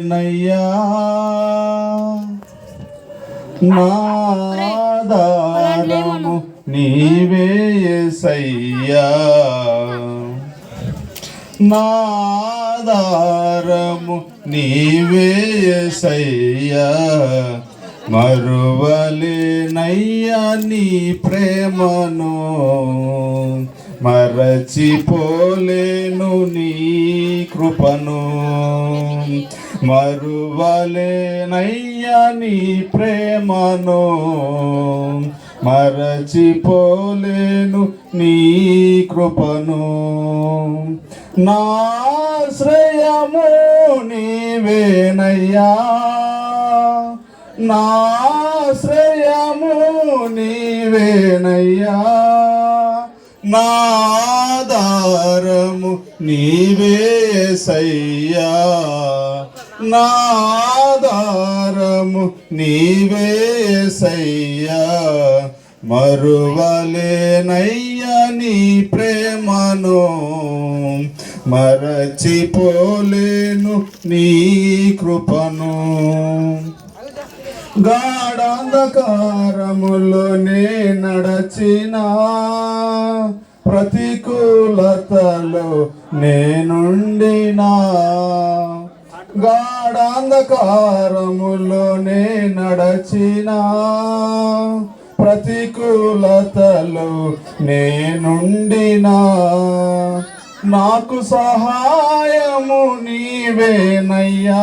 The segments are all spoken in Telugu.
నీవేనయ్యా నాదారము నీవే యేసయ్యా నాదారము నీవే యేసయ్యా మరువలేనయ్యా నీ ప్రేమను మరచిపోలేను నీ కృపను మరువలేనయ్యా నీ ప్రేమను మరచిపోలేను నీ కృపను నాశ్రయము నీవేనయ్యా నాశ్రయము నీవేనయ్యా నాదారము నీవే యేసయ్యా నాదారము నీవే యేసయ్యా మరువలేనయ్యా నీ ప్రేమను మరచిపోలేను నీ కృపను గాఢాంధకారములోనే నడచిన ప్రతికూలతలో నేనుండినా గాఢాంధకారములోనే నడచిన ప్రతికూలతలో నేనుండినా నాకు సహాయము నీవేనయ్యా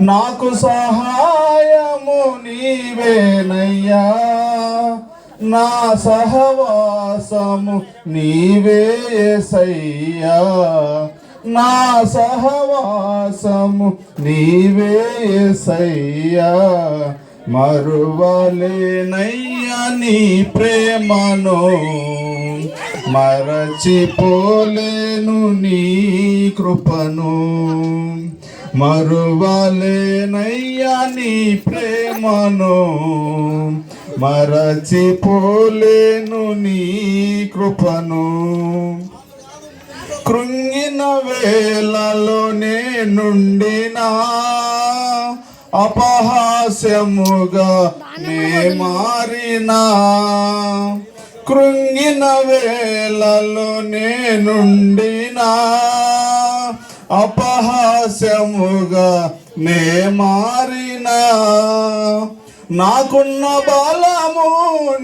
నాకు సహాయము నీవేనయ్యా నా సహవాసము నీవే యేసయ్యా నా సహవాసము నీవే యేసయ్యా మరువలేనయ్యా నీ ప్రేమను మరచిపోలేను నీ కృపను మరువలేనయ్యా నీ ప్రేమను మరచిపోలేను నీ కృపను కృంగిన వేళలో నేనుండినా అపహాస్యముగా నే మారినా కృంగిన వేళలో నేనుండినా అపహాస్యముగా నే మారినా నాకున్న బలము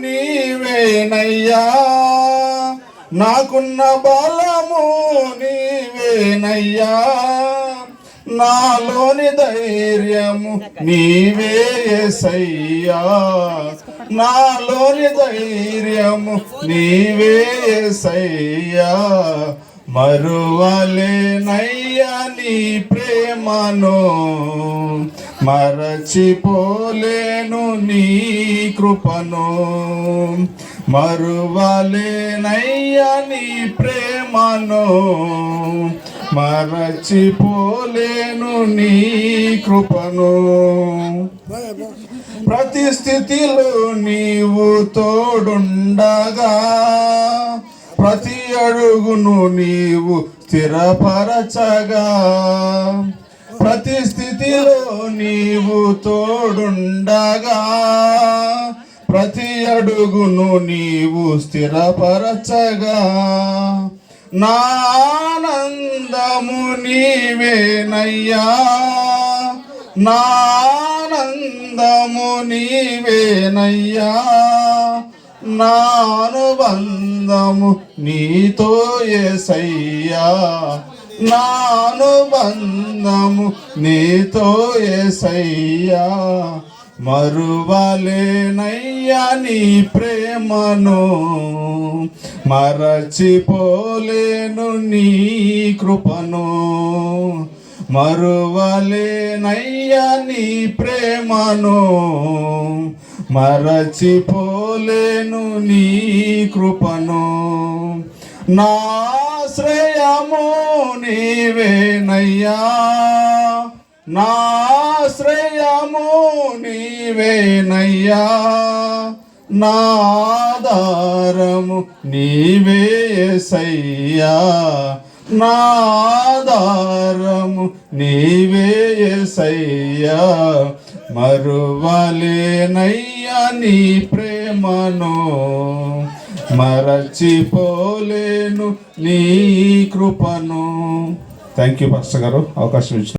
నీవేనయ్యా నాకున్న బలము నీవేనయ్యా నాలోని ధైర్యము నీవే యేసయ్యా నాలోని ధైర్యము నీవే యేసయ్యా మరువలేనయ్యా నీ ప్రేమను మరచిపోలేను నీ కృపను మరువలేనయ్యా నీ ప్రేమను మరచిపోలేను నీ కృపను ప్రతి స్థితిలో నీవు తోడుండగా ప్రతి అడుగును నీవు స్థిరపరచగా ప్రతి స్థితిలో నీవు తోడుండగా ప్రతి అడుగును నీవు స్థిరపరచగా నా ఆనందము నీవేనయ్యా నా ఆనందము నీవేనయ్యా నా అనుబంధము నీతో యేసయ్యా నా అనుబంధము నీతో యేసయ్యా మరువలేనయ్యా నీ ప్రేమను మరచిపోలేను నీ కృపను మరువలేనయ్యా నీ ప్రేమను మరచిపోలేను నీ కృపను నాశ్రయము నీవేనయ్యా నాశ్రయము నీవేనయ్యా నాదారము నీవే యేసయ్యా నా ఆధారము నీవే యేసయ్యా, మరువలేనయ్యా నీ ప్రేమను, మరచిపోలేను నీ కృపను. థ్యాంక్ యూ పాస్టర్ గారు అవకాశం ఇచ్చిన